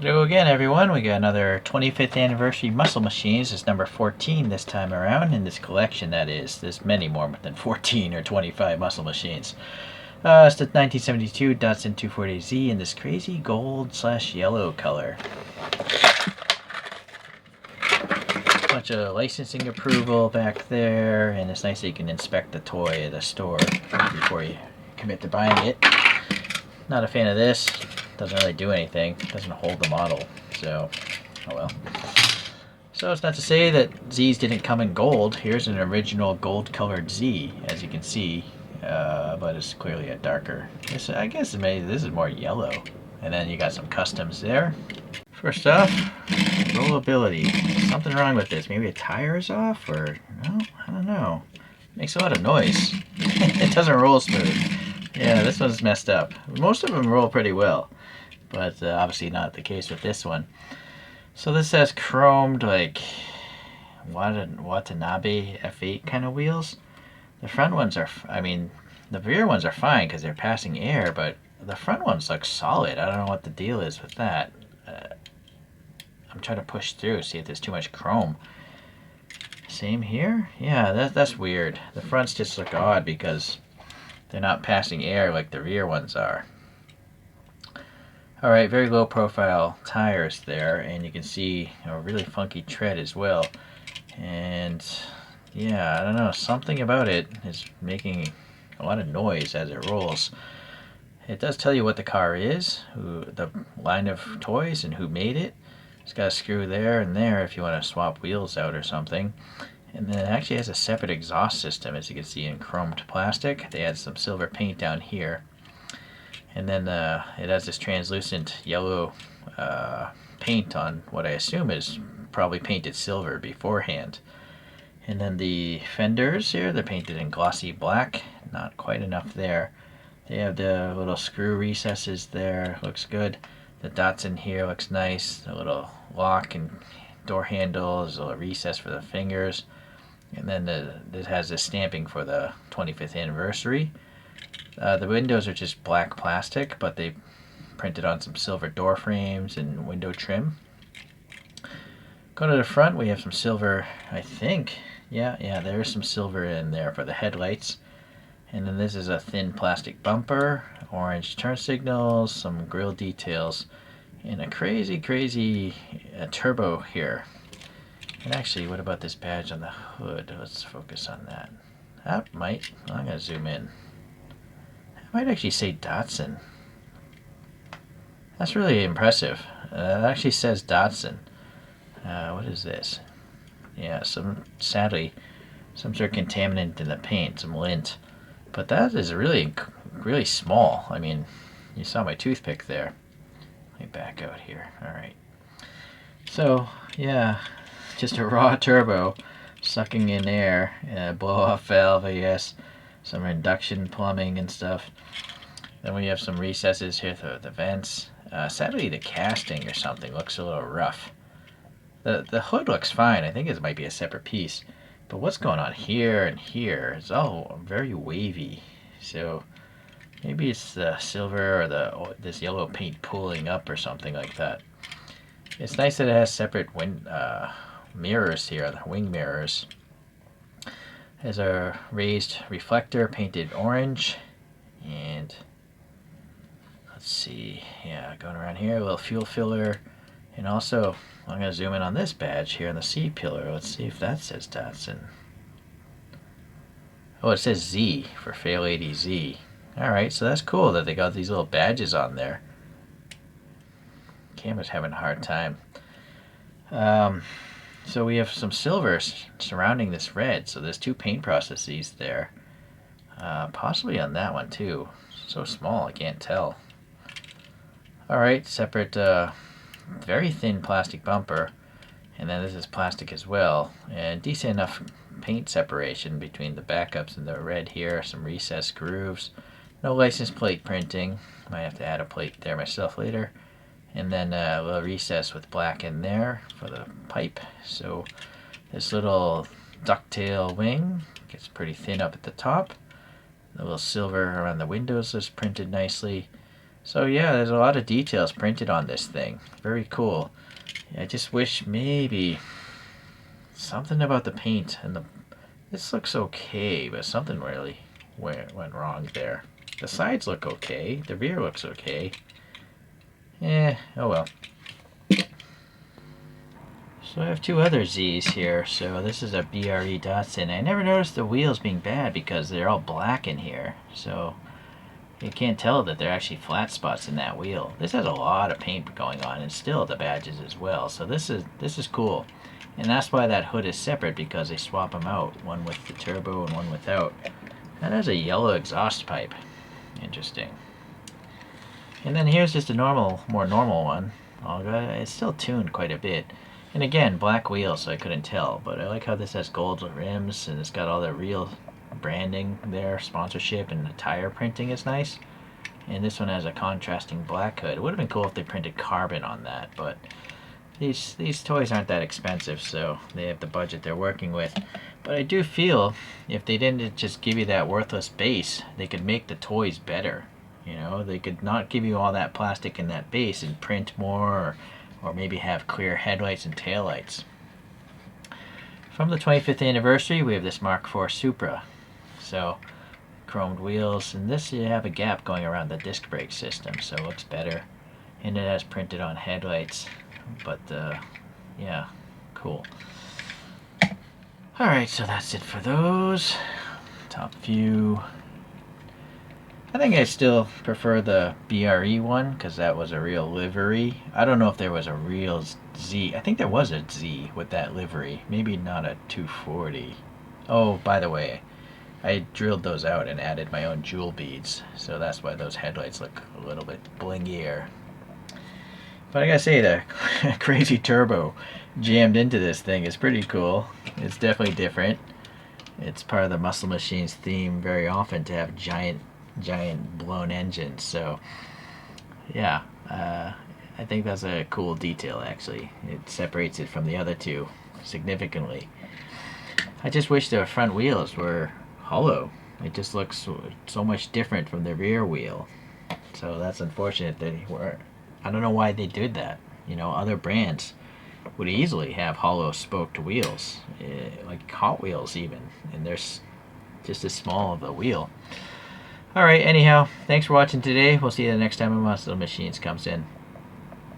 Hello again, everyone. We got another 25th anniversary Muscle Machines. It's number 14 this time around in this collection, that is. There's many more than 14 or 25 Muscle Machines. It's the 1972 Datsun 240Z in this crazy gold/yellow color. Bunch of licensing approval back there, and it's nice that you can inspect the toy at a store before you commit to buying it. Not a fan of this. Doesn't really do anything. Doesn't hold the model. So, oh well. So it's not to say that Z's didn't come in gold. Here's an original gold-colored Z, as you can see, but it's clearly a darker. I guess maybe this is more yellow. And then you got some customs there. First off, rollability. Something wrong with this. Maybe a tire is off, or no, I don't know. Makes a lot of noise. It doesn't roll smooth. Yeah, this one's messed up. Most of them roll pretty well, but obviously not the case with this one. So this has chromed, like, Watanabe F8 kind of wheels. The front ones are, the rear ones are fine because they're passing air, but the front ones look solid. I don't know what the deal is with that. I'm trying to push through, see if there's too much chrome. Same here? Yeah, that's weird. The fronts just look odd because they're not passing air like the rear ones are. Alright, very low profile tires there, and you can see a really funky tread as well. And yeah, I don't know, something about it is making a lot of noise as it rolls. It does tell you what the car is, the line of toys, and who made it. It's got a screw there and there if you want to swap wheels out or something. And then it actually has a separate exhaust system, as you can see, in chromed plastic. They had some silver paint down here. And then it has this translucent yellow paint on what I assume is probably painted silver beforehand. And then the fenders here, they're painted in glossy black. Not quite enough there. They have the little screw recesses there. Looks good. The Datsun here looks nice. The little lock and door handle. There's a little recess for the fingers. And then this has this stamping for the 25th anniversary. The windows are just black plastic, but they printed on some silver door frames and window trim. Go to the front, we have some silver, I think. Yeah, there's some silver in there for the headlights. And then this is a thin plastic bumper, orange turn signals, some grille details, and a crazy turbo here. And actually, what about this badge on the hood? Let's focus on that. I'm going to zoom in. It might actually say Datsun. That's really impressive. It actually says Datsun. What is this? Yeah, sadly, some sort of contaminant in the paint, some lint. But that is really small. I mean, you saw my toothpick there. Let me back out here. Alright. So, yeah, just a raw turbo sucking in air. Blow-off valve, I guess. Some induction plumbing and stuff. Then we have some recesses here for the vents. Sadly, the casting or something looks a little rough. The hood looks fine. I think it might be a separate piece. But what's going on here and here is all very wavy. So maybe it's the silver or this yellow paint pooling up or something like that. It's nice that it has separate mirrors here, the wing mirrors. There's a raised reflector painted orange. And let's see, yeah, going around here, a little fuel filler. And also, I'm going to zoom in on this badge here on the C pillar. Let's see if that says Datsun. Oh, it says Z for Fail 80Z. Alright, so that's cool that they got these little badges on there. Camera's having a hard time. So we have some silver surrounding this red. So there's two paint processes there. Possibly on that one too. So small, I can't tell. Alright, separate very thin plastic bumper, and then this is plastic as well, and decent enough paint separation between the backups and the red here. Some recessed grooves, no license plate printing. Might have to add a plate there myself later. And then a little recess with black in there for the pipe. So this little ducktail wing gets pretty thin up at the top. The little silver around the windows is printed nicely. So yeah, there's a lot of details printed on this thing. Very cool. I just wish maybe something about the paint and the... This looks okay, but something really went wrong there. The sides look okay. The rear looks okay. Oh well. So I have two other Z's here. So this is a BRE Datsun. I never noticed the wheels being bad because they're all black in here. So you can't tell that they're actually flat spots in that wheel. This has a lot of paint going on, and still the badges as well. So this is cool. And that's why that hood is separate, because they swap them out. One with the turbo and one without. That has a yellow exhaust pipe. Interesting. And then here's just a more normal one. It's still tuned quite a bit. And again, black wheels, so I couldn't tell. But I like how this has gold rims, and it's got all the real branding there, sponsorship, and the tire printing is nice. And this one has a contrasting black hood. It would have been cool if they printed carbon on that, but these toys aren't that expensive, so they have the budget they're working with. But I do feel if they didn't just give you that worthless base, they could make the toys better. You know, they could not give you all that plastic in that base and print more, or maybe have clear headlights and taillights. From the 25th anniversary, we have this Mark IV Supra. So, chromed wheels, and this you have a gap going around the disc brake system, so it looks better. And it has printed on headlights, but yeah, cool. Alright, so that's it for those. Top view. I think I still prefer the BRE one, because that was a real livery. I don't know if there was a real Z. I think there was a Z with that livery. Maybe not a 240. Oh, by the way, I drilled those out and added my own jewel beads, so that's why those headlights look a little bit blingier. But I gotta say, the crazy turbo jammed into this thing is pretty cool. It's definitely different. It's part of the Muscle Machines theme very often to have giant blown engines. So yeah, I think that's a cool detail actually. It separates it from the other two significantly. I just wish the front wheels were hollow. It just looks so much different from the rear wheel. So that's unfortunate that I don't know why they did that. You know, other brands would easily have hollow spoked wheels, like Hot Wheels even, and there's just as small of a wheel. Alright, anyhow, thanks for watching today. We'll see you the next time Maisto Machines comes in.